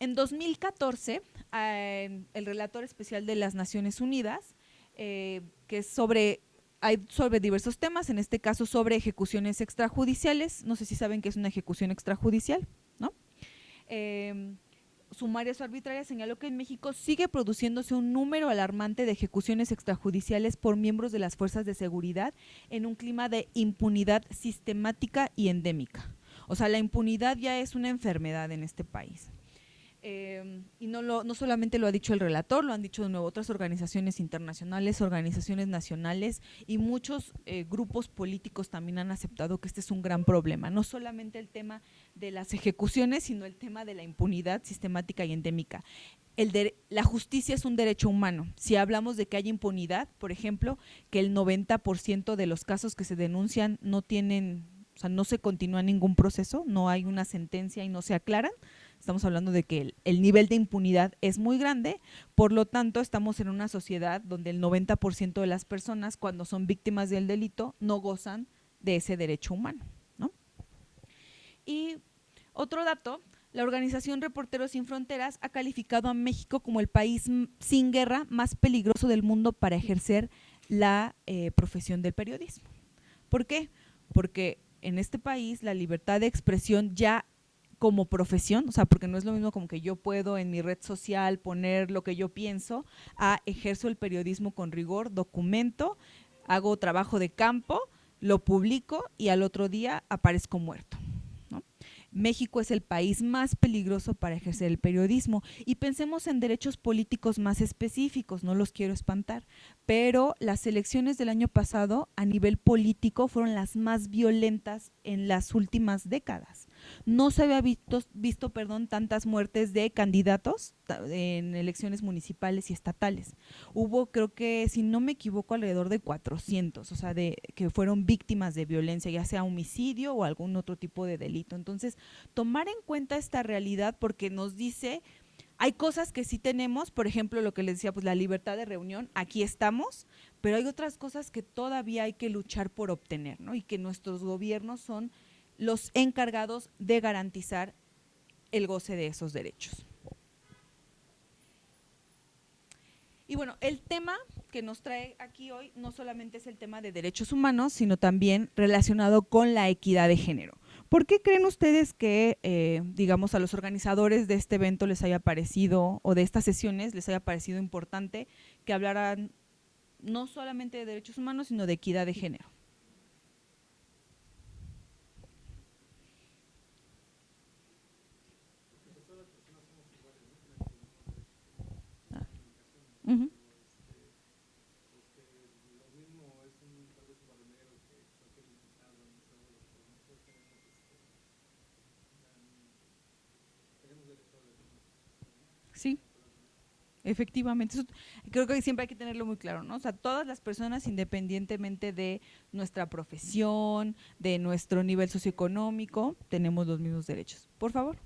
En 2014, el relator especial de las Naciones Unidas, que es hay sobre diversos temas, en este caso sobre ejecuciones extrajudiciales, no sé si saben qué es una ejecución extrajudicial, ¿no? Sumarias o arbitrarias, señaló que en México sigue produciéndose un número alarmante de ejecuciones extrajudiciales por miembros de las fuerzas de seguridad en un clima de impunidad sistemática y endémica. O sea, la impunidad ya es una enfermedad en este país. Y no solamente lo ha dicho el relator, lo han dicho de nuevo otras organizaciones internacionales, organizaciones nacionales y muchos grupos políticos también han aceptado que este es un gran problema. No solamente el tema de las ejecuciones, sino el tema de la impunidad sistemática y endémica. La justicia es un derecho humano. Si hablamos de que hay impunidad, por ejemplo, que el 90% de los casos que se denuncian no tienen, o sea, no se continúa ningún proceso, no hay una sentencia y no se aclaran. Estamos hablando de que el nivel de impunidad es muy grande, por lo tanto estamos en una sociedad donde el 90% de las personas cuando son víctimas del delito no gozan de ese derecho humano, ¿no? Y otro dato, la organización Reporteros Sin Fronteras ha calificado a México como el país sin guerra más peligroso del mundo para ejercer la profesión del periodismo. ¿Por qué? Porque en este país la libertad de expresión ya como profesión, o sea, porque no es lo mismo como que yo puedo en mi red social poner lo que yo pienso, a ejerzo el periodismo con rigor, documento, hago trabajo de campo, lo publico y al otro día aparezco muerto, ¿no? México es el país más peligroso para ejercer el periodismo y pensemos en derechos políticos más específicos, no los quiero espantar, pero las elecciones del año pasado a nivel político fueron las más violentas en las últimas décadas. No se había visto tantas muertes de candidatos en elecciones municipales y estatales. Hubo, creo que, si no me equivoco, alrededor de 400, o sea, que fueron víctimas de violencia, ya sea homicidio o algún otro tipo de delito. Entonces, tomar en cuenta esta realidad porque nos dice, hay cosas que sí tenemos, por ejemplo, lo que les decía, pues la libertad de reunión, aquí estamos, pero hay otras cosas que todavía hay que luchar por obtener, ¿no? Y que nuestros gobiernos son los encargados de garantizar el goce de esos derechos. Y bueno, el tema que nos trae aquí hoy no solamente es el tema de derechos humanos, sino también relacionado con la equidad de género. ¿Por qué creen ustedes que, digamos, a los organizadores de este evento les haya parecido, o de estas sesiones les haya parecido importante que hablaran no solamente de derechos humanos, sino de equidad de género? Ah. Uh-huh. Sí, efectivamente, eso creo que siempre hay que tenerlo muy claro, ¿no? O sea, todas las personas, independientemente de nuestra profesión, de nuestro nivel socioeconómico, tenemos los mismos derechos. Por favor.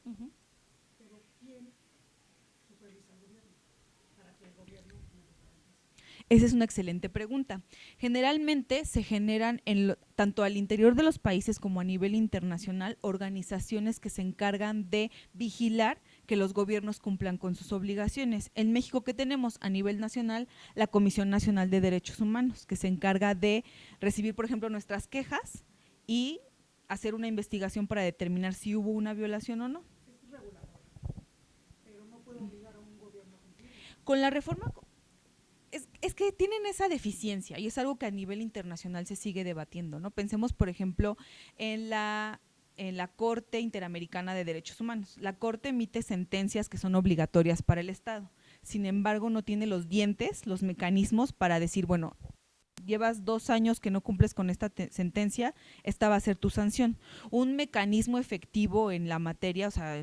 Uh-huh. Esa es una excelente pregunta. Generalmente se generan tanto al interior de los países como a nivel internacional organizaciones que se encargan de vigilar que los gobiernos cumplan con sus obligaciones. En México, ¿qué tenemos? A nivel nacional, la Comisión Nacional de Derechos Humanos, que se encarga de recibir, por ejemplo, nuestras quejas y hacer una investigación para determinar si hubo una violación o no. Con la reforma es que tienen esa deficiencia y es algo que a nivel internacional se sigue debatiendo, ¿no? Pensemos, por ejemplo, en la Corte Interamericana de Derechos Humanos. La Corte emite sentencias que son obligatorias para el Estado. Sin embargo, no tiene los dientes, los mecanismos para decir, bueno, llevas 2 años que no cumples con esta sentencia, esta va a ser tu sanción. Un mecanismo efectivo en la materia, o sea,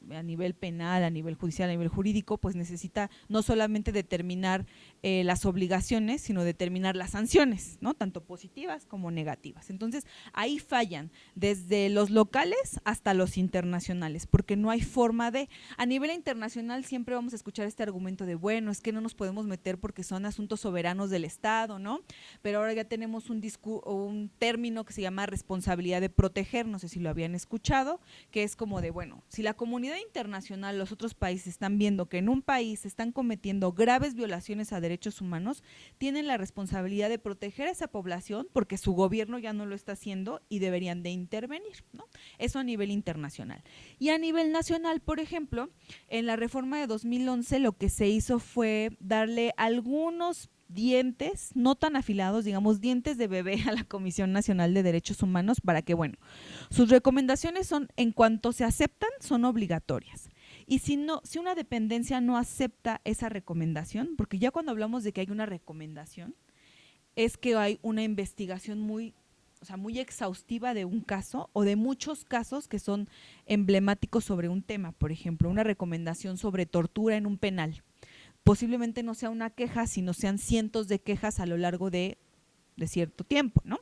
a nivel penal, a nivel judicial, a nivel jurídico, pues necesita no solamente determinar las obligaciones, sino determinar las sanciones, ¿no? Tanto positivas como negativas. Entonces, ahí fallan desde los locales hasta los internacionales, porque no hay forma de… A nivel internacional siempre vamos a escuchar este argumento de, bueno, es que no nos podemos meter porque son asuntos soberanos del Estado, ¿no? Pero ahora ya tenemos un término que se llama responsabilidad de proteger, no sé si lo habían escuchado, que es como de, bueno, si la comunidad internacional, los otros países están viendo que en un país se están cometiendo graves violaciones a derechos humanos, tienen la responsabilidad de proteger a esa población porque su gobierno ya no lo está haciendo y deberían de intervenir, ¿no? Eso a nivel internacional. Y a nivel nacional, por ejemplo, en la reforma de 2011 lo que se hizo fue darle algunos dientes, no tan afilados, digamos dientes de bebé a la Comisión Nacional de Derechos Humanos para que, bueno, sus recomendaciones son, en cuanto se aceptan, son obligatorias. Y si una dependencia no acepta esa recomendación, porque ya cuando hablamos de que hay una recomendación, es que hay una investigación muy exhaustiva de un caso o de muchos casos que son emblemáticos sobre un tema. Por ejemplo, una recomendación sobre tortura en un penal. Posiblemente no sea una queja, sino sean cientos de quejas a lo largo de cierto tiempo, ¿no?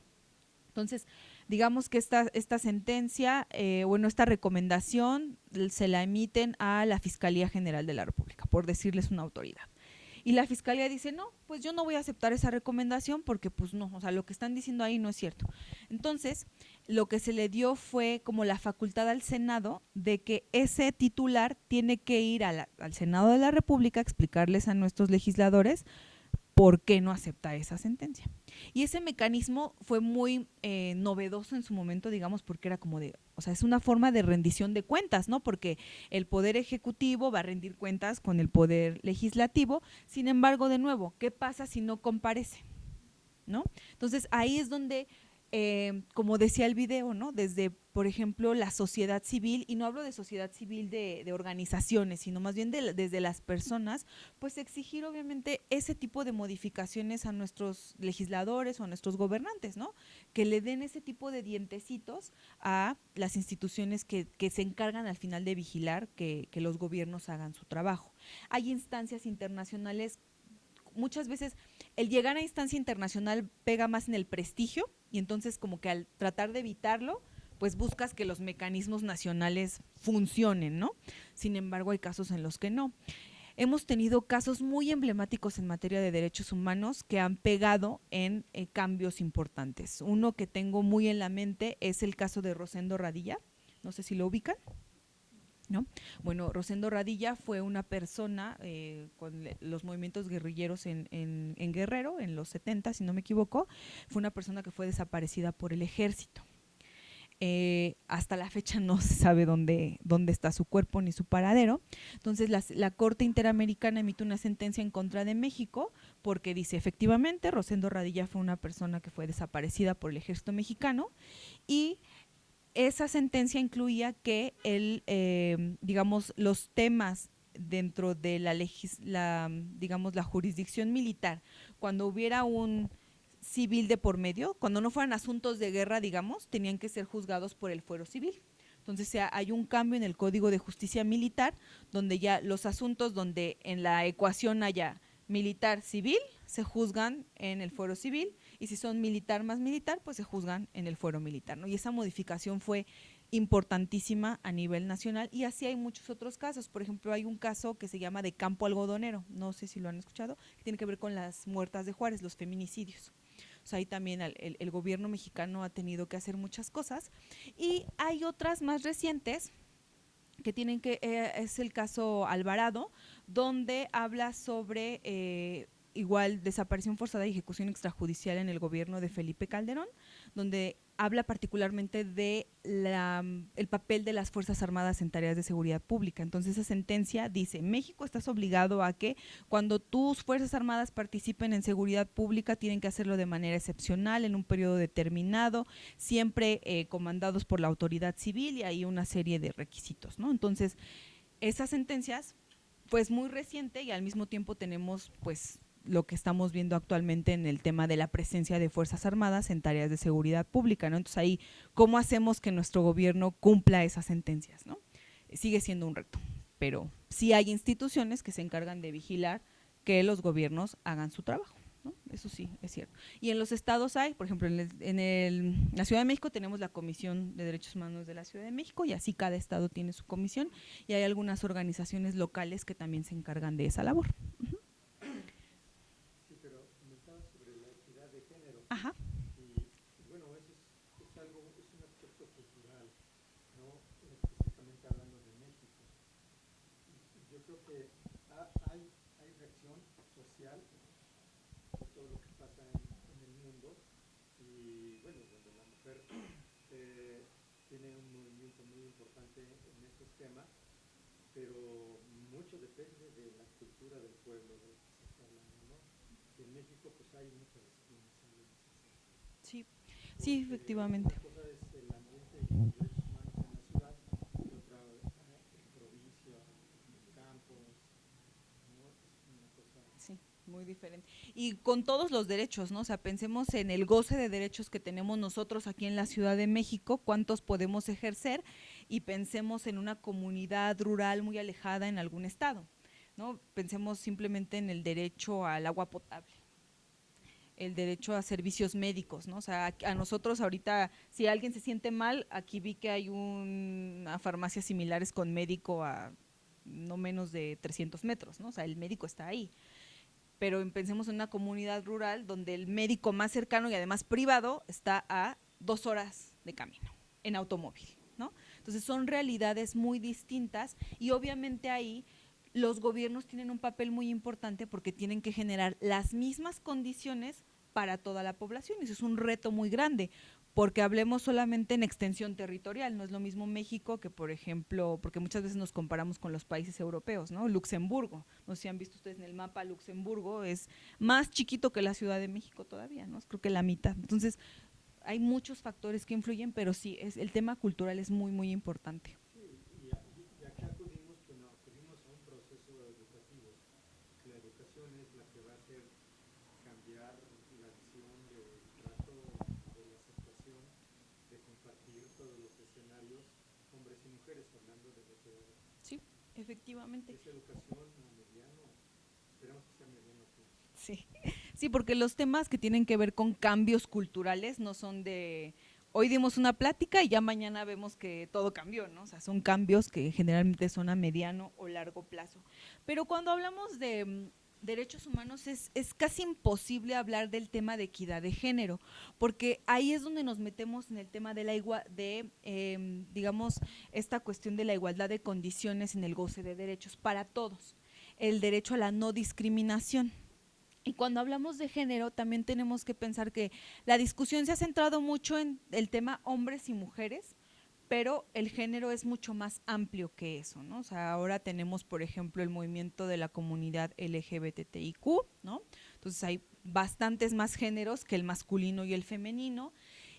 Entonces, digamos que esta sentencia, esta recomendación se la emiten a la Fiscalía General de la República, por decirles una autoridad. Y la Fiscalía dice, no, pues yo no voy a aceptar esa recomendación porque pues no, o sea, lo que están diciendo ahí no es cierto. Entonces, lo que se le dio fue como la facultad al Senado de que ese titular tiene que ir al Senado de la República a explicarles a nuestros legisladores por qué no acepta esa sentencia. Y ese mecanismo fue muy novedoso en su momento, digamos, porque era como de, o sea, es una forma de rendición de cuentas, ¿no? Porque el Poder Ejecutivo va a rendir cuentas con el Poder Legislativo, sin embargo, de nuevo, ¿qué pasa si no comparece? ¿No? Entonces, ahí es donde… como decía el video, ¿no? Desde, por ejemplo, la sociedad civil, y no hablo de sociedad civil de organizaciones, sino más bien desde las personas, pues exigir obviamente ese tipo de modificaciones a nuestros legisladores o a nuestros gobernantes, ¿no? Que le den ese tipo de dientecitos a las instituciones que se encargan al final de vigilar que los gobiernos hagan su trabajo. Hay instancias internacionales, muchas veces el llegar a instancia internacional pega más en el prestigio y entonces como que al tratar de evitarlo, pues buscas que los mecanismos nacionales funcionen, ¿no? Sin embargo, hay casos en los que no. Hemos tenido casos muy emblemáticos en materia de derechos humanos que han pegado en cambios importantes. Uno que tengo muy en la mente es el caso de Rosendo Radilla, no sé si lo ubican, ¿no? Bueno, Rosendo Radilla fue una persona con los movimientos guerrilleros en Guerrero, en los 70, si no me equivoco, fue una persona que fue desaparecida por el ejército. Hasta la fecha no se sabe dónde está su cuerpo ni su paradero. Entonces la Corte Interamericana emite una sentencia en contra de México porque dice, efectivamente, Rosendo Radilla fue una persona que fue desaparecida por el ejército mexicano y esa sentencia incluía que digamos, los temas dentro de la jurisdicción militar, cuando hubiera un civil de por medio, cuando no fueran asuntos de guerra, digamos, tenían que ser juzgados por el fuero civil. Entonces hay un cambio en el Código de Justicia Militar, donde ya los asuntos donde en la ecuación haya militar civil, se juzgan en el fuero civil, y si son militar más militar, pues se juzgan en el fuero militar, ¿no? Y esa modificación fue importantísima a nivel nacional, y así hay muchos otros casos. Por ejemplo, hay un caso que se llama de Campo Algodonero, no sé si lo han escuchado, que tiene que ver con las muertas de Juárez, los feminicidios. O sea, ahí también el gobierno mexicano ha tenido que hacer muchas cosas, y hay otras más recientes que tienen que, es el caso Alvarado, donde habla sobre igual desaparición forzada y ejecución extrajudicial en el gobierno de Felipe Calderón, donde habla particularmente de el papel de las Fuerzas Armadas en tareas de seguridad pública. Entonces esa sentencia dice, México estás obligado a que cuando tus Fuerzas Armadas participen en seguridad pública tienen que hacerlo de manera excepcional, en un periodo determinado, siempre comandados por la autoridad civil, y hay una serie de requisitos, ¿no? Entonces esas sentencias, pues muy reciente, y al mismo tiempo tenemos pues lo que estamos viendo actualmente en el tema de la presencia de Fuerzas Armadas en tareas de seguridad pública, ¿no? Entonces ahí, ¿cómo hacemos que nuestro gobierno cumpla esas sentencias, ¿no? sigue siendo un reto, pero sí hay instituciones que se encargan de vigilar que los gobiernos hagan su trabajo, ¿no? Eso sí, es cierto. Y en los estados hay, por ejemplo, la Ciudad de México tenemos la Comisión de Derechos Humanos de la Ciudad de México y así cada estado tiene su comisión y hay algunas organizaciones locales que también se encargan de esa labor. Sí, pero comentabas sobre la equidad de género. Ajá. Y bueno, eso es algo, es un aspecto cultural, ¿no? Específicamente hablando de México. Y yo creo que hay reacción social por todo lo que pasa en el mundo y bueno, donde la mujer tiene un movimiento muy importante en estos temas, pero mucho depende de la cultura del pueblo del que se está hablando, ¿no? Y en México pues hay muchas discriminaciones en ese sentido. Sí, sí, Porque efectivamente. una cosa es el ambiente y los derechos humanos en la ciudad y otra en provincia, en los campos, ¿no? Es una cosa. Sí, muy diferente. Y con todos los derechos, ¿no? O sea, pensemos en el goce de derechos que tenemos nosotros aquí en la Ciudad de México, cuántos podemos ejercer, y pensemos en una comunidad rural muy alejada en algún estado, ¿no? Pensemos simplemente en el derecho al agua potable, el derecho a servicios médicos, ¿no? O sea, a nosotros ahorita, si alguien se siente mal, aquí vi que hay una farmacias similares con médico a no menos de 300 metros, ¿no? O sea, el médico está ahí. Pero pensemos en una comunidad rural donde el médico más cercano y además privado está a 2 horas de camino en automóvil, ¿no? Entonces son realidades muy distintas y obviamente ahí los gobiernos tienen un papel muy importante porque tienen que generar las mismas condiciones para toda la población. Eso es un reto muy grande, porque hablemos solamente en extensión territorial, no es lo mismo México que, por ejemplo, porque muchas veces nos comparamos con los países europeos, ¿no? Luxemburgo, no sé si han visto ustedes en el mapa, Luxemburgo es más chiquito que la Ciudad de México todavía, ¿no? Creo que la mitad. Entonces, hay muchos factores que influyen, pero sí, el tema cultural es muy, muy importante. Sí, y acá acudimos, bueno, acudimos a un proceso educativo. La educación es la que va a hacer cambiar la visión del trato, de la aceptación, de compartir todos los escenarios, hombres y mujeres, hablando de lo que Sí, efectivamente. es educación a mediano, esperemos que sea mediano plazo. Sí, sí, porque los temas que tienen que ver con cambios culturales no son de hoy dimos una plática y ya mañana vemos que todo cambió, ¿no? O sea, son cambios que generalmente son a mediano o largo plazo. Pero cuando hablamos de derechos humanos es casi imposible hablar del tema de equidad de género, porque ahí es donde nos metemos en el tema de la digamos, esta cuestión de la igualdad de condiciones en el goce de derechos para todos, el derecho a la no discriminación. Y cuando hablamos de género, también tenemos que pensar que la discusión se ha centrado mucho en el tema hombres y mujeres, pero el género es mucho más amplio que eso, ¿no? O sea, ahora tenemos, por ejemplo, el movimiento de la comunidad LGBTIQ, ¿no? Entonces hay bastantes más géneros que el masculino y el femenino,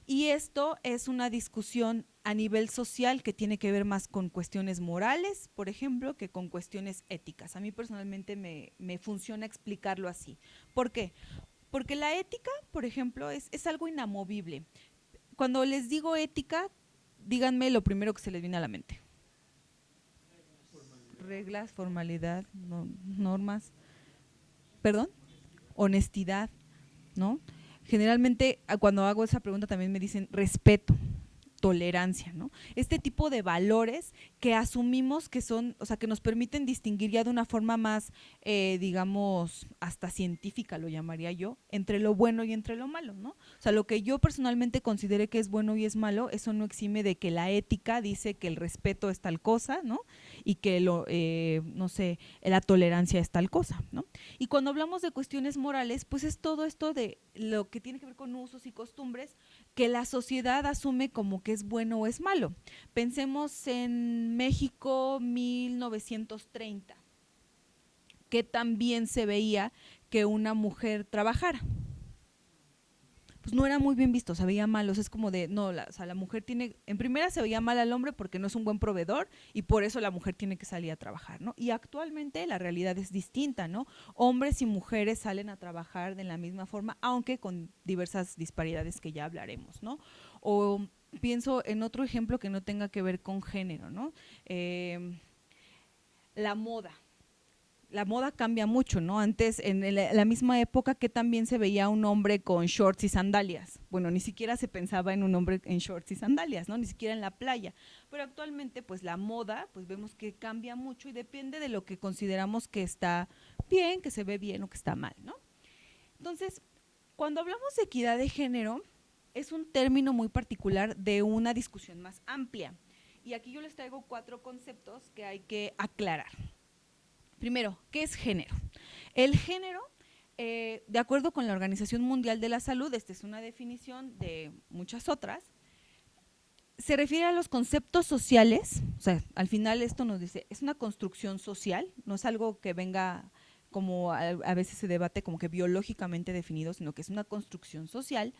y esto es una discusión a nivel social que tiene que ver más con cuestiones morales, por ejemplo, que con cuestiones éticas. A mí personalmente me funciona explicarlo así. ¿Por qué? Porque la ética, por ejemplo, es algo inamovible. Cuando les digo ética, díganme lo primero que se les viene a la mente. Formalidad, Reglas, formalidad, normas, perdón, honestidad, ¿no? Generalmente cuando hago esa pregunta también me dicen respeto, tolerancia, ¿no? Este tipo de valores que asumimos que son, o sea, que nos permiten distinguir ya de una forma más, digamos, hasta científica lo llamaría yo, entre lo bueno y entre lo malo, ¿no? O sea, lo que yo personalmente considere que es bueno y es malo, eso no exime de que la ética dice que el respeto es tal cosa, ¿no? Y que no sé, la tolerancia es tal cosa, ¿no? Y cuando hablamos de cuestiones morales, pues es todo esto de lo que tiene que ver con usos y costumbres que la sociedad asume como que es bueno o es malo. Pensemos en México 1930, que también se veía que una mujer trabajara. Pues no era muy bien visto, se veía mal, o sea, es como de, no, o sea, la mujer tiene, en primera se veía mal al hombre porque no es un buen proveedor y por eso la mujer tiene que salir a trabajar, ¿no? Y actualmente la realidad es distinta, ¿no? Hombres y mujeres salen a trabajar de la misma forma, aunque con diversas disparidades que ya hablaremos, ¿no? O pienso en otro ejemplo que no tenga que ver con género, ¿no? La moda. La moda cambia mucho, ¿no? Antes, en la misma época, que también se veía un hombre con shorts y sandalias. Bueno, ni siquiera se pensaba en un hombre en shorts y sandalias, ¿no? Ni siquiera en la playa. Pero actualmente, pues la moda, pues vemos que cambia mucho y depende de lo que consideramos que está bien, que se ve bien o que está mal, ¿no? Entonces, cuando hablamos de equidad de género, es un término muy particular de una discusión más amplia. Y aquí yo les traigo 4 conceptos que hay que aclarar. Primero, ¿qué es género? El género, de acuerdo con la Organización Mundial de la Salud, esta es una definición de muchas otras, se refiere a los conceptos sociales, o sea, al final esto nos dice, es una construcción social, no es algo que venga como a veces se debate como que biológicamente definido, sino que es una construcción social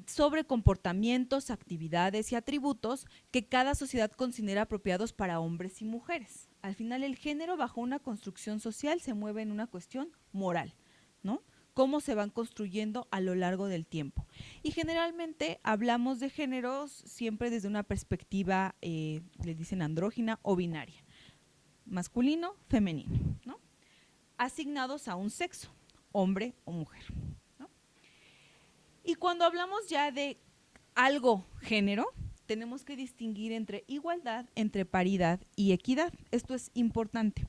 sobre comportamientos, actividades y atributos que cada sociedad considera apropiados para hombres y mujeres. Al final, el género, bajo una construcción social, se mueve en una cuestión moral, ¿no? Cómo se van construyendo a lo largo del tiempo. Y generalmente hablamos de géneros siempre desde una perspectiva, le dicen andrógina o binaria, masculino, femenino, ¿no? Asignados a un sexo, hombre o mujer. Y cuando hablamos ya de algo género, tenemos que distinguir entre igualdad, entre paridad y equidad. Esto es importante.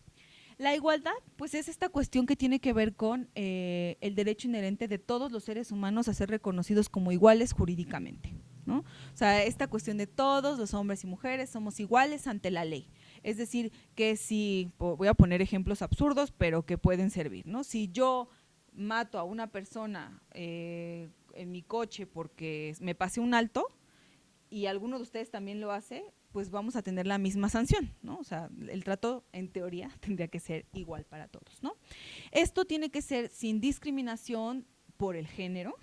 La igualdad, pues es esta cuestión que tiene que ver con el derecho inherente de todos los seres humanos a ser reconocidos como iguales jurídicamente, ¿no? O sea, esta cuestión de todos los hombres y mujeres somos iguales ante la ley. Es decir, que si, voy a poner ejemplos absurdos, pero que pueden servir, ¿no? Si yo mato a una persona en mi coche porque me pasé un alto y alguno de ustedes también lo hace, pues vamos a tener la misma sanción, ¿no? O sea, el trato en teoría tendría que ser igual para todos, ¿no? Esto tiene que ser sin discriminación por el género,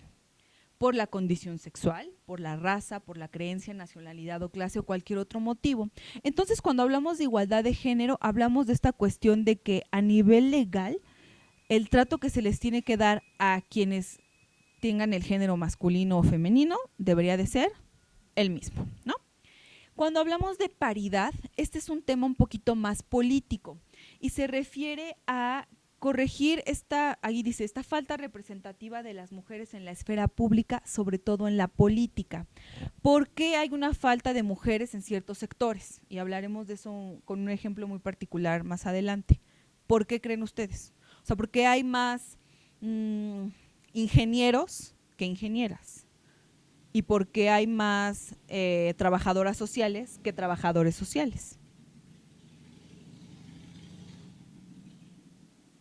por la condición sexual, por la raza, por la creencia, nacionalidad o clase o cualquier otro motivo. Entonces, cuando hablamos de igualdad de género, hablamos de esta cuestión de que a nivel legal, el trato que se les tiene que dar a quienes tengan el género masculino o femenino debería de ser el mismo, ¿no? Cuando hablamos de paridad, este es un tema un poquito más político y se refiere a corregir ahí dice, esta falta representativa de las mujeres en la esfera pública, sobre todo en la política. ¿Por qué hay una falta de mujeres en ciertos sectores? Y hablaremos de eso con un ejemplo muy particular más adelante. ¿Por qué creen ustedes? O sea, ¿por qué hay más ingenieros que ingenieras? ¿Y por qué hay más trabajadoras sociales que trabajadores sociales?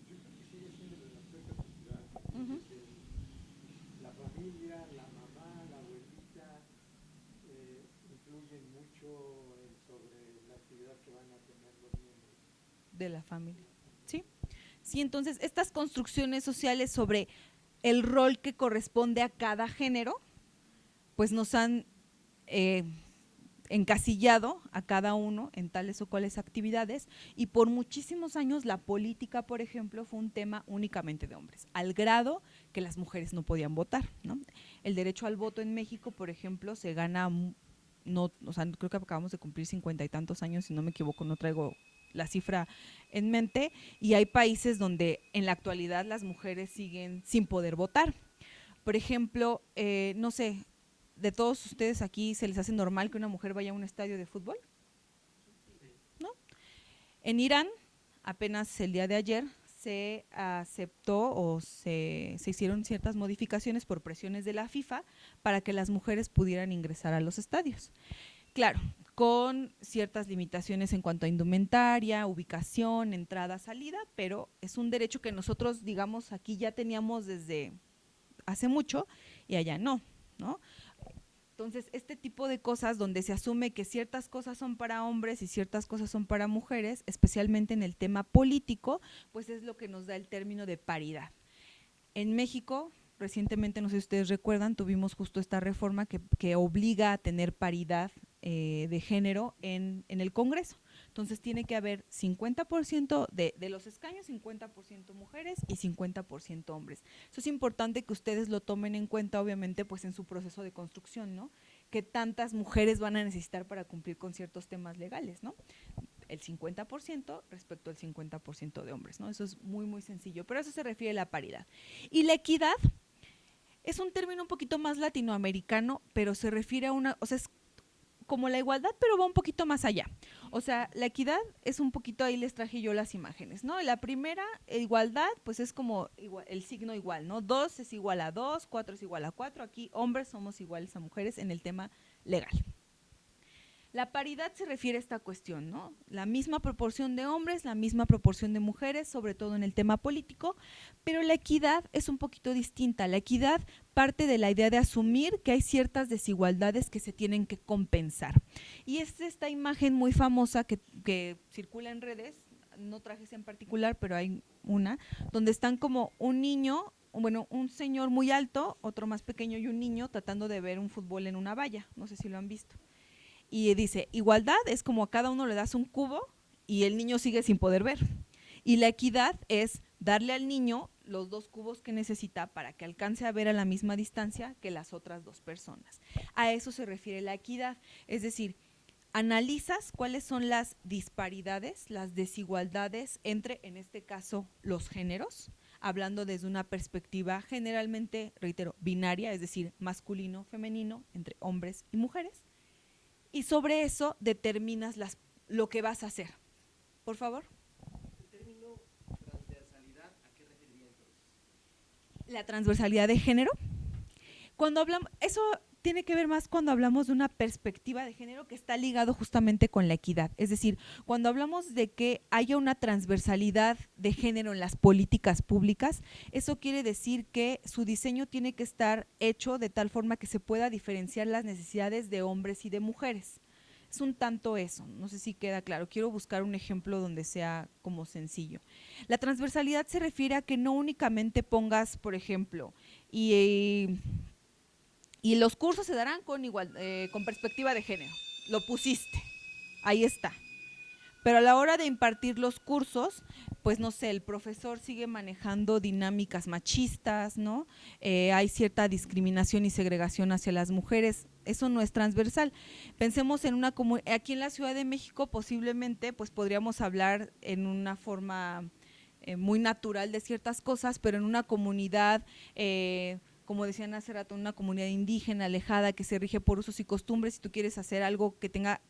Yo creo que sigue siendo el aspecto cultural. La familia, la mamá, la abuelita, influyen mucho sobre la actividad que van a tener los miembros De la familia. ¿Sí? Sí, entonces estas construcciones sociales sobre el rol que corresponde a cada género, pues nos han encasillado a cada uno en tales o cuales actividades y por muchísimos años la política, por ejemplo, fue un tema únicamente de hombres, al grado que las mujeres no podían votar, ¿no? El derecho al voto en México, por ejemplo, se gana, no, o sea, creo que acabamos de cumplir 50 y tantos años, si no me equivoco, no traigo la cifra en mente, y hay países donde en la actualidad las mujeres siguen sin poder votar. Por ejemplo, no sé, de todos ustedes aquí, ¿se les hace normal que una mujer vaya a un estadio de fútbol? ¿No? En Irán, apenas el día de ayer, se aceptó o se hicieron ciertas modificaciones por presiones de la FIFA para que las mujeres pudieran ingresar a los estadios. Claro, con ciertas limitaciones en cuanto a indumentaria, ubicación, entrada, salida, pero es un derecho que nosotros, digamos, aquí ya teníamos desde hace mucho y allá no, ¿no? Entonces, este tipo de cosas donde se asume que ciertas cosas son para hombres y ciertas cosas son para mujeres, especialmente en el tema político, pues es lo que nos da el término de paridad. En México, recientemente, no sé si ustedes recuerdan, tuvimos justo esta reforma que obliga a tener paridad de género en el Congreso. Entonces tiene que haber 50% de los escaños, 50% mujeres y 50% hombres. Eso es importante que ustedes lo tomen en cuenta, obviamente, pues en su proceso de construcción, ¿no? qué tantas mujeres van a necesitar para cumplir con ciertos temas legales, ¿no? El 50% respecto al 50% de hombres, ¿no? Eso es muy, muy sencillo, pero a eso se refiere la paridad. Y la equidad es un término un poquito más latinoamericano, pero se refiere a una, o sea, es como la igualdad, pero va un poquito más allá. O sea, la equidad es un poquito, ahí les traje yo las imágenes, ¿no? La primera, igualdad, pues es como igual, el signo igual, ¿no? 2 es igual a 2, 4 es igual a 4. Aquí hombres somos iguales a mujeres en el tema legal. La paridad se refiere a esta cuestión, ¿no? La misma proporción de hombres, la misma proporción de mujeres, sobre todo en el tema político, pero la equidad es un poquito distinta. La equidad parte de la idea de asumir que hay ciertas desigualdades que se tienen que compensar. Y es esta imagen muy famosa que circula en redes, no traje esa en particular, pero hay una, donde están como un niño, bueno, un señor muy alto, otro más pequeño y un niño tratando de ver un fútbol en una valla. No sé si lo han visto. Y dice, igualdad es como a cada uno le das un cubo y el niño sigue sin poder ver. Y la equidad es darle al niño los 2 cubos que necesita para que alcance a ver a la misma distancia que las otras 2 personas. A eso se refiere la equidad. Es decir, analizas cuáles son las disparidades, las desigualdades entre, en este caso, los géneros, hablando desde una perspectiva generalmente, reitero, binaria, es decir, masculino, femenino, entre hombres y mujeres. Y sobre eso determinas lo que vas a hacer. Por favor. El término transversalidad, ¿a qué referiría entonces? La transversalidad de género. Cuando hablamos, eso tiene que ver más cuando hablamos de una perspectiva de género que está ligado justamente con la equidad. Es decir, cuando hablamos de que haya una transversalidad de género en las políticas públicas, eso quiere decir que su diseño tiene que estar hecho de tal forma que se pueda diferenciar las necesidades de hombres y de mujeres. Es un tanto eso, no sé si queda claro. Quiero buscar un ejemplo donde sea como sencillo. La transversalidad se refiere a que no únicamente pongas, por ejemplo, y los cursos se darán con perspectiva de género. Lo pusiste, ahí está. Pero a la hora de impartir los cursos, pues no sé, el profesor sigue manejando dinámicas machistas, ¿no? Hay cierta discriminación y segregación hacia las mujeres. Eso no es transversal. Pensemos en una comunidad, aquí en la Ciudad de México posiblemente pues podríamos hablar en una forma muy natural de ciertas cosas, pero en una comunidad como decían hace rato, una comunidad indígena alejada que se rige por usos y costumbres, si tú quieres hacer algo que tenga,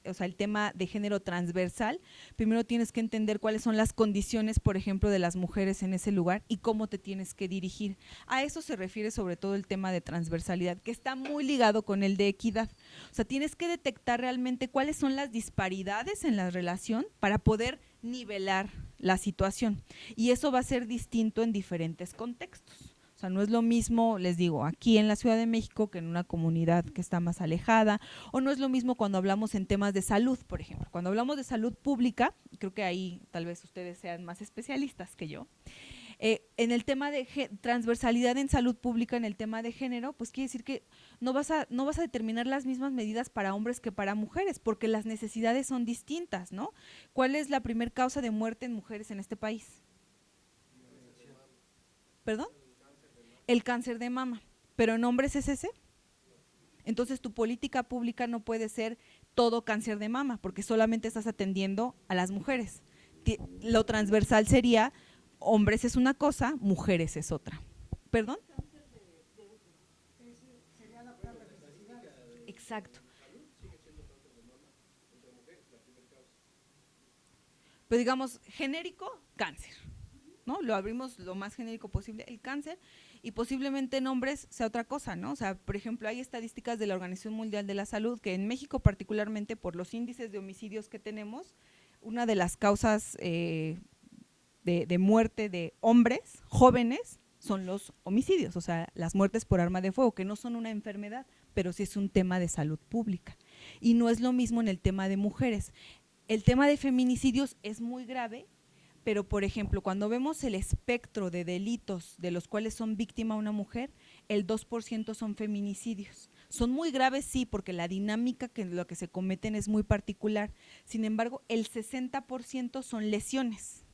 o sea, el tema de género transversal, primero tienes que entender cuáles son las condiciones, por ejemplo, de las mujeres en ese lugar y cómo te tienes que dirigir. A eso se refiere sobre todo el tema de transversalidad, que está muy ligado con el de equidad. O sea, tienes que detectar realmente cuáles son las disparidades en la relación para poder nivelar la situación. Y eso va a ser distinto en diferentes contextos. O sea, no es lo mismo, les digo, aquí en la Ciudad de México que en una comunidad que está más alejada, o no es lo mismo cuando hablamos en temas de salud, por ejemplo. Cuando hablamos de salud pública, creo que ahí tal vez ustedes sean más especialistas que yo, en el tema de transversalidad en salud pública, en el tema de género, pues quiere decir que no vas a determinar las mismas medidas para hombres que para mujeres, porque las necesidades son distintas, ¿no? ¿Cuál es la primer causa de muerte en mujeres en este país? ¿Perdón? El cáncer de mama, pero en hombres es ese. Entonces tu política pública no puede ser todo cáncer de mama, porque solamente estás atendiendo a las mujeres. Lo transversal sería, hombres es una cosa, mujeres es otra. ¿Perdón? Exacto. Pero digamos, genérico, cáncer, ¿no? Lo abrimos lo más genérico posible, el cáncer, y posiblemente en hombres sea otra cosa, ¿no? O sea, por ejemplo, hay estadísticas de la Organización Mundial de la Salud que en México particularmente por los índices de homicidios que tenemos, una de las causas de muerte de hombres jóvenes son los homicidios, o sea, las muertes por arma de fuego, que no son una enfermedad, pero sí es un tema de salud pública. Y no es lo mismo en el tema de mujeres. El tema de feminicidios es muy grave, pero por ejemplo, cuando vemos el espectro de delitos de los cuales son víctima una mujer, el 2% son feminicidios. Son muy graves, sí, porque la dinámica que lo que se cometen es muy particular. Sin embargo, el 60% son lesiones.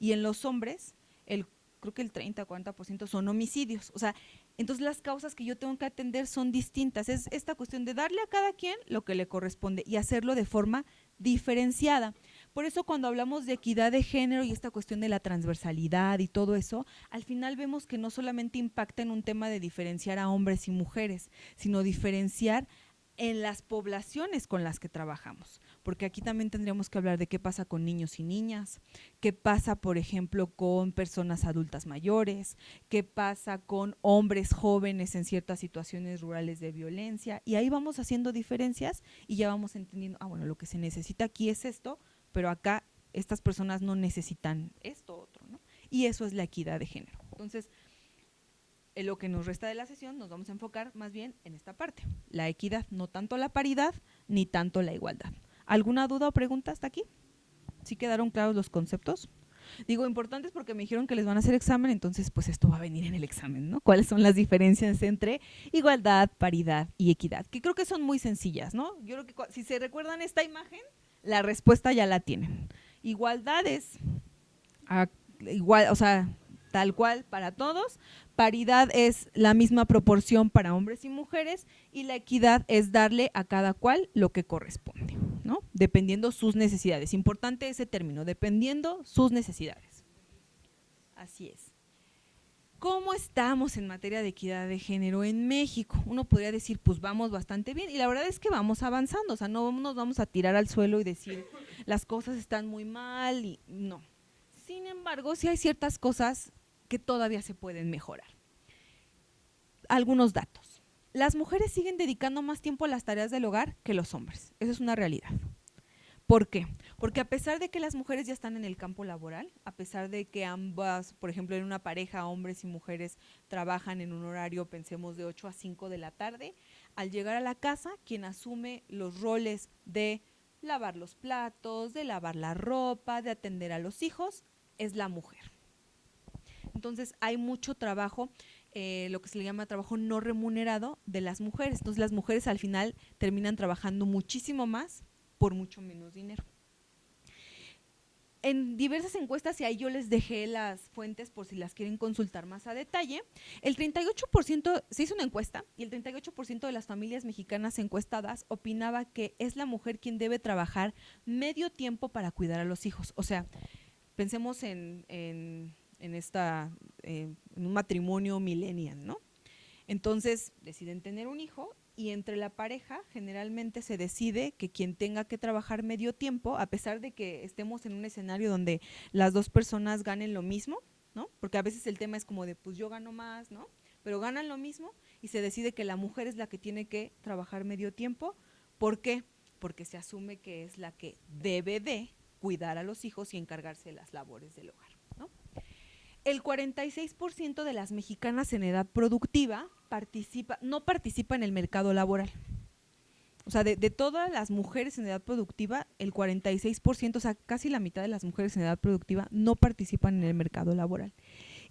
Y en los hombres, el creo que el 30-40% son homicidios. O sea, entonces las causas que yo tengo que atender son distintas. Es esta cuestión de darle a cada quien lo que le corresponde y hacerlo de forma diferenciada. Por eso cuando hablamos de equidad de género y esta cuestión de la transversalidad y todo eso, al final vemos que no solamente impacta en un tema de diferenciar a hombres y mujeres, sino diferenciar en las poblaciones con las que trabajamos, porque aquí también tendríamos que hablar de qué pasa con niños y niñas, qué pasa, por ejemplo, con personas adultas mayores, qué pasa con hombres jóvenes en ciertas situaciones rurales de violencia, y ahí vamos haciendo diferencias y ya vamos entendiendo, bueno, lo que se necesita aquí es esto, pero acá estas personas no necesitan esto otro, ¿no? Y eso es la equidad de género. Entonces, en lo que nos resta de la sesión nos vamos a enfocar más bien en esta parte, la equidad, no tanto la paridad ni tanto la igualdad. ¿Alguna duda o pregunta hasta aquí? ¿Sí quedaron claros los conceptos? Digo importantes porque me dijeron que les van a hacer examen, entonces pues esto va a venir en el examen, ¿no? ¿Cuáles son las diferencias entre igualdad, paridad y equidad? Que creo que son muy sencillas, ¿no? Yo creo que si se recuerdan esta imagen, la respuesta ya la tienen. Igualdad es igual, o sea, tal cual para todos. Paridad es la misma proporción para hombres y mujeres y la equidad es darle a cada cual lo que corresponde, ¿no? Dependiendo sus necesidades. Importante ese término, dependiendo sus necesidades. Así es. ¿Cómo estamos en materia de equidad de género en México? Uno podría decir, pues vamos bastante bien, y la verdad es que vamos avanzando, o sea, no nos vamos a tirar al suelo y decir las cosas están muy mal, y no. Sin embargo, sí hay ciertas cosas que todavía se pueden mejorar. Algunos datos. Las mujeres siguen dedicando más tiempo a las tareas del hogar que los hombres. Eso es una realidad. ¿Por qué? Porque a pesar de que las mujeres ya están en el campo laboral, a pesar de que ambas, por ejemplo, en una pareja, hombres y mujeres trabajan en un horario, pensemos, de 8 a 5 de la tarde, al llegar a la casa, quien asume los roles de lavar los platos, de lavar la ropa, de atender a los hijos, es la mujer. Entonces hay mucho trabajo, lo que se le llama trabajo no remunerado de las mujeres. Entonces las mujeres al final terminan trabajando muchísimo más por mucho menos dinero. En diversas encuestas, y ahí yo les dejé las fuentes por si las quieren consultar más a detalle, el 38%, se hizo una encuesta y el 38% de las familias mexicanas encuestadas opinaba que es la mujer quien debe trabajar medio tiempo para cuidar a los hijos. O sea, pensemos en un matrimonio millennial, ¿no? Entonces deciden tener un hijo y entre la pareja generalmente se decide que quien tenga que trabajar medio tiempo, a pesar de que estemos en un escenario donde las dos personas ganen lo mismo, ¿no? Porque a veces el tema es como de, pues yo gano más, ¿no? Pero ganan lo mismo y se decide que la mujer es la que tiene que trabajar medio tiempo. ¿Por qué? Porque se asume que es la que debe de cuidar a los hijos y encargarse de las labores del hogar, ¿no? El 46% de las mexicanas en edad productiva no participa en el mercado laboral. O sea, de todas las mujeres en edad productiva, el 46%, o sea, casi la mitad de las mujeres en edad productiva no participan en el mercado laboral.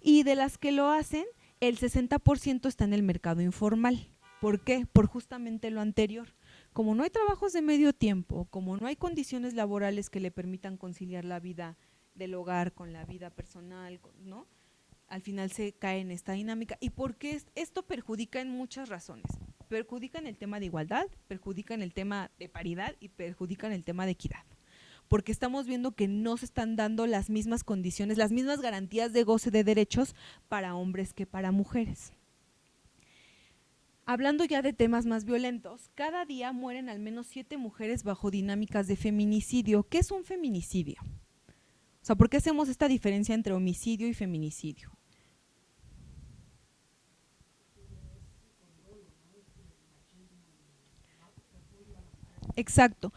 Y de las que lo hacen, el 60% está en el mercado informal. ¿Por qué? Por justamente lo anterior. Como no hay trabajos de medio tiempo, como no hay condiciones laborales que le permitan conciliar la vida del hogar con la vida personal, ¿no? Al final se cae en esta dinámica. ¿Y por qué esto perjudica en muchas razones? Perjudica en el tema de igualdad, perjudica en el tema de paridad y perjudica en el tema de equidad. Porque estamos viendo que no se están dando las mismas condiciones, las mismas garantías de goce de derechos para hombres que para mujeres. Hablando ya de temas más violentos, cada día mueren al menos 7 mujeres bajo dinámicas de feminicidio. ¿Qué es un feminicidio? O sea, ¿por qué hacemos esta diferencia entre homicidio y feminicidio? Exacto.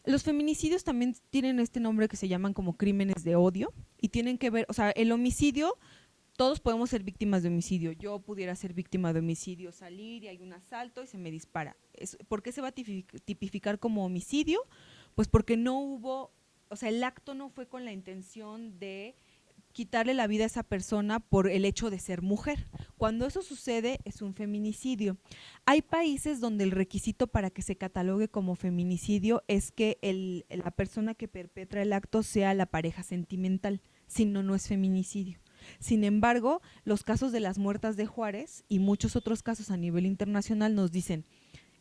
Los feminicidios también tienen este nombre que se llaman como crímenes de odio y tienen que ver, o sea, el homicidio, todos podemos ser víctimas de homicidio. Yo pudiera ser víctima de homicidio, salir y hay un asalto y se me dispara. ¿Por qué se va a tipificar como homicidio? Pues porque no hubo, o sea, el acto no fue con la intención de quitarle la vida a esa persona por el hecho de ser mujer. Cuando eso sucede es un feminicidio. Hay países donde el requisito para que se catalogue como feminicidio es que la persona que perpetra el acto sea la pareja sentimental, si no, no es feminicidio. Sin embargo, los casos de las muertas de Juárez y muchos otros casos a nivel internacional nos dicen,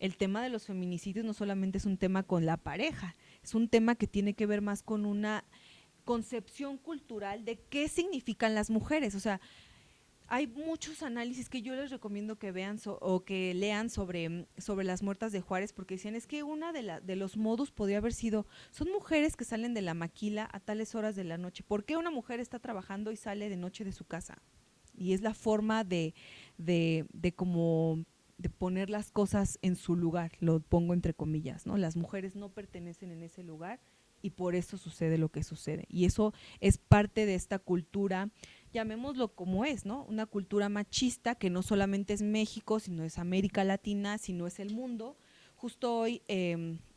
el tema de los feminicidios no solamente es un tema con la pareja, es un tema que tiene que ver más con una concepción cultural de qué significan las mujeres. O sea, hay muchos análisis que yo les recomiendo que vean o que lean sobre las muertas de Juárez, porque decían, es que una de los modus podría haber sido, son mujeres que salen de la maquila a tales horas de la noche. ¿Por qué una mujer está trabajando y sale de noche de su casa? Y es la forma de como de poner las cosas en su lugar, lo pongo entre comillas, ¿no? Las mujeres no pertenecen en ese lugar y por eso sucede lo que sucede. Y eso es parte de esta cultura, llamémoslo como es, ¿no? Una cultura machista que no solamente es México, sino es América Latina, sino es el mundo. Justo hoy,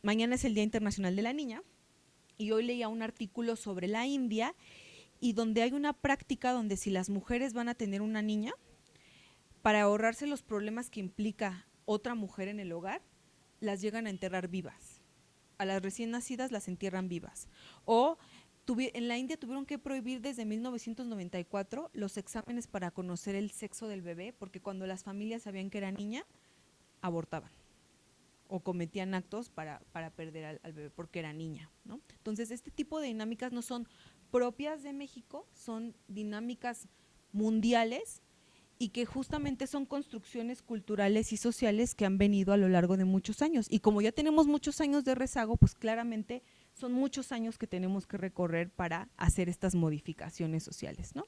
mañana es el Día Internacional de la Niña, y hoy leía un artículo sobre la India, y donde hay una práctica donde si las mujeres van a tener una niña, para ahorrarse los problemas que implica otra mujer en el hogar, las llegan a enterrar vivas. A las recién nacidas las entierran vivas. O en la India tuvieron que prohibir desde 1994 los exámenes para conocer el sexo del bebé, porque cuando las familias sabían que era niña, abortaban o cometían actos para perder al bebé porque era niña, ¿no? Entonces, este tipo de dinámicas no son propias de México, son dinámicas mundiales y que justamente son construcciones culturales y sociales que han venido a lo largo de muchos años. Y como ya tenemos muchos años de rezago, pues claramente son muchos años que tenemos que recorrer para hacer estas modificaciones sociales, ¿no?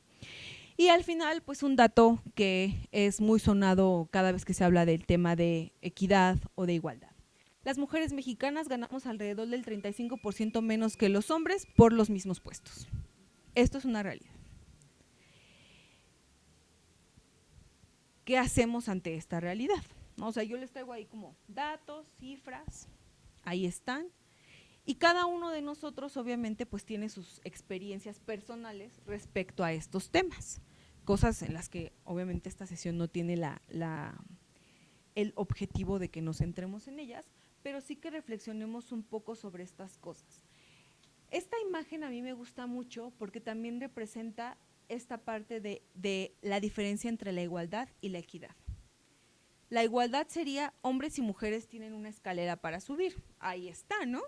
Y al final, pues un dato que es muy sonado cada vez que se habla del tema de equidad o de igualdad. Las mujeres mexicanas ganamos alrededor del 35% menos que los hombres por los mismos puestos. Esto es una realidad. ¿Qué hacemos ante esta realidad? ¿No? O sea, yo les traigo ahí como datos, cifras, ahí están. Y cada uno de nosotros obviamente pues tiene sus experiencias personales respecto a estos temas, cosas en las que obviamente esta sesión no tiene el objetivo de que nos centremos en ellas, pero sí que reflexionemos un poco sobre estas cosas. Esta imagen a mí me gusta mucho porque también representa esta parte de la diferencia entre la igualdad y la equidad. La igualdad sería hombres y mujeres tienen una escalera para subir, ahí está, ¿no?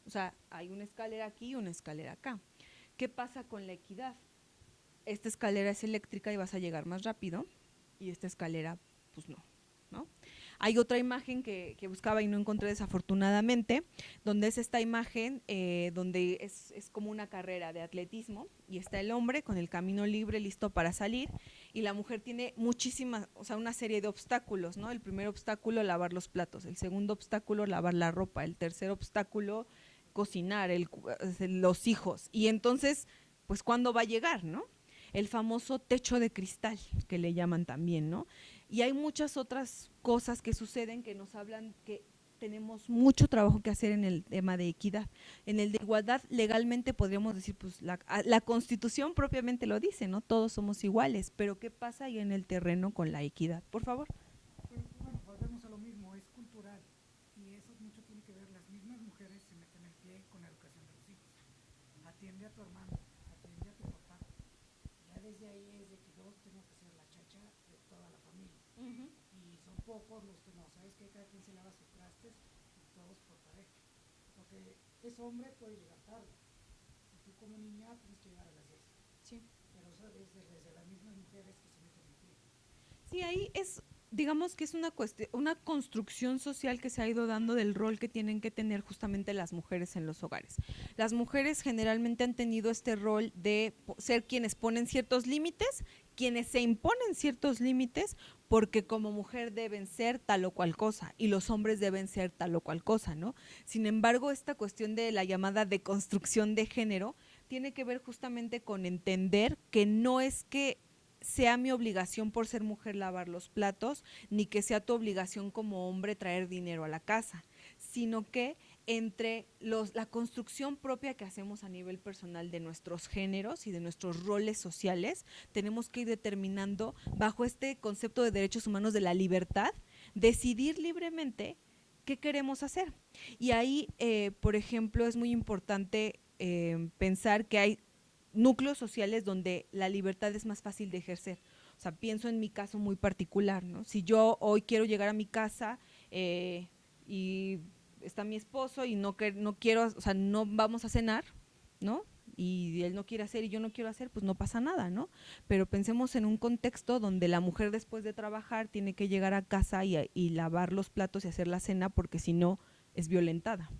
O sea, hay una escalera aquí y una escalera acá. ¿Qué pasa con la equidad? Esta escalera es eléctrica y vas a llegar más rápido y esta escalera, pues no, ¿no? Hay otra imagen que buscaba y no encontré desafortunadamente, donde es esta imagen donde es como una carrera de atletismo y está el hombre con el camino libre listo para salir y la mujer tiene muchísimas, o sea, una serie de obstáculos, ¿no? El primer obstáculo, lavar los platos, el segundo obstáculo, lavar la ropa, el tercer obstáculo, cocinar, los hijos. Y entonces, pues, ¿cuándo va a llegar, no? El famoso techo de cristal, que le llaman también, ¿no? Y hay muchas otras cosas que suceden que nos hablan que tenemos mucho trabajo que hacer en el tema de equidad. En el de igualdad, legalmente podríamos decir, pues la Constitución propiamente lo dice, ¿no? Todos somos iguales, pero ¿qué pasa ahí en el terreno con la equidad? Por favor. Bueno, volvemos a lo mismo, es cultural y eso mucho tiene que ver, las mismas mujeres se meten el pie con la educación de los hijos. Atiende a tu hermano, atiende a tu papá. Ya desde ahí es de que yo tengo que ser la chacha de toda la familia. Y son pocos los que no, ¿sabes qué? Cada quien se lava sus trastes y todos por pareja. Porque es hombre, puede llegar tarde. Y tú como niña tienes que llegar a las 10. Sí. Pero eso es desde las mismas mujeres que se meten el pie. Sí, ahí es, digamos que es una construcción social que se ha ido dando del rol que tienen que tener justamente las mujeres en los hogares. Las mujeres generalmente han tenido este rol de ser quienes ponen ciertos límites, quienes se imponen ciertos límites, porque como mujer deben ser tal o cual cosa y los hombres deben ser tal o cual cosa, ¿no? Sin embargo, esta cuestión de la llamada deconstrucción de género tiene que ver justamente con entender que no es que sea mi obligación por ser mujer lavar los platos, ni que sea tu obligación como hombre traer dinero a la casa, sino que entre la construcción propia que hacemos a nivel personal de nuestros géneros y de nuestros roles sociales, tenemos que ir determinando bajo este concepto de derechos humanos de la libertad, decidir libremente qué queremos hacer. Y ahí, por ejemplo, es muy importante pensar que hay núcleos sociales donde la libertad es más fácil de ejercer. O sea, pienso en mi caso muy particular, ¿no? Si yo hoy quiero llegar a mi casa y está mi esposo y no quiero, o sea, no vamos a cenar, ¿no? Y él no quiere hacer y yo no quiero hacer, pues no pasa nada, ¿no? Pero pensemos en un contexto donde la mujer después de trabajar tiene que llegar a casa y lavar los platos y hacer la cena porque si no es violentada.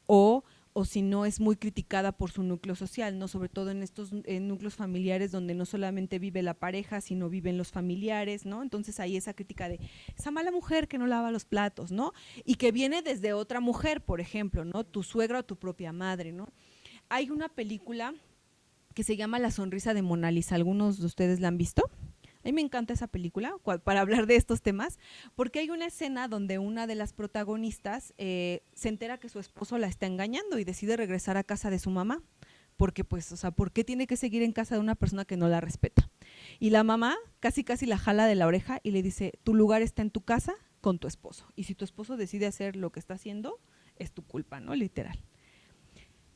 O si no es muy criticada por su núcleo social, ¿no? Sobre todo en estos núcleos familiares donde no solamente vive la pareja, sino viven los familiares, ¿no? Entonces hay esa crítica de esa mala mujer que no lava los platos, ¿no? Y que viene desde otra mujer, por ejemplo, ¿no? Tu suegra o tu propia madre, ¿no? Hay una película que se llama La sonrisa de Mona Lisa, ¿algunos de ustedes la han visto? A mí me encanta esa película para hablar de estos temas, porque hay una escena donde una de las protagonistas se entera que su esposo la está engañando y decide regresar a casa de su mamá, porque pues, o sea, ¿por qué tiene que seguir en casa de una persona que no la respeta? Y la mamá casi la jala de la oreja y le dice, tu lugar está en tu casa con tu esposo, y si tu esposo decide hacer lo que está haciendo, es tu culpa, ¿no? Literal.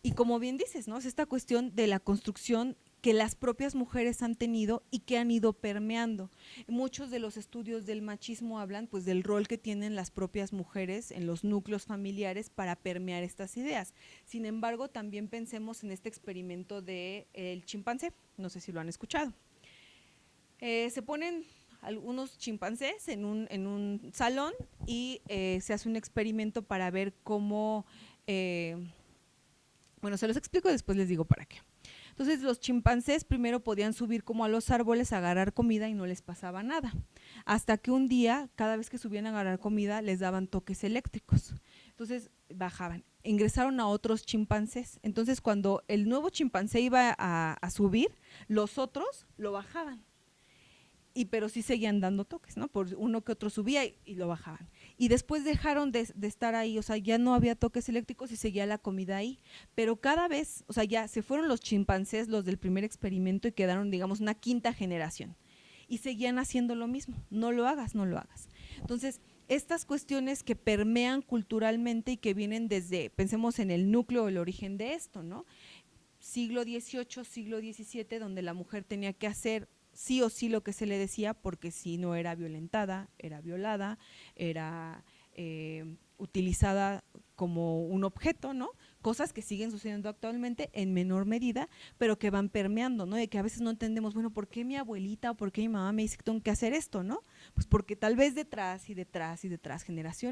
Y como bien dices, ¿no? Es esta cuestión de la construcción que las propias mujeres han tenido y que han ido permeando. Muchos de los estudios del machismo hablan pues del rol que tienen las propias mujeres en los núcleos familiares para permear estas ideas. Sin embargo, también pensemos en este experimento del chimpancé, no sé si lo han escuchado. Se ponen algunos chimpancés en un salón y se hace un experimento para ver cómo… bueno, se los explico y después les digo para qué. Entonces los chimpancés primero podían subir como a los árboles a agarrar comida y no les pasaba nada, hasta que un día, cada vez que subían a agarrar comida, les daban toques eléctricos. Entonces bajaban, ingresaron a otros chimpancés. Entonces cuando el nuevo chimpancé iba a subir, los otros lo bajaban. Pero sí seguían dando toques, ¿no? Por uno que otro subía y lo bajaban. Y después dejaron de estar ahí, o sea, ya no había toques eléctricos y seguía la comida ahí. Pero cada vez, o sea, ya se fueron los chimpancés, los del primer experimento, y quedaron, digamos, una quinta generación. Y seguían haciendo lo mismo, no lo hagas, no lo hagas. Entonces, estas cuestiones que permean culturalmente y que vienen desde, pensemos en el núcleo, el origen de esto, ¿no? Siglo XVIII, siglo XVII, donde la mujer tenía que hacer sí o sí lo que se le decía, porque si no era violentada, era violada, era utilizada como un objeto, ¿no? Cosas que siguen sucediendo actualmente en menor medida, pero que van permeando, ¿no? De que a veces no entendemos, bueno, ¿por qué mi abuelita o por qué mi mamá me dice que tengo que hacer esto, ¿no? Pues porque tal vez detrás y detrás y detrás, generaciones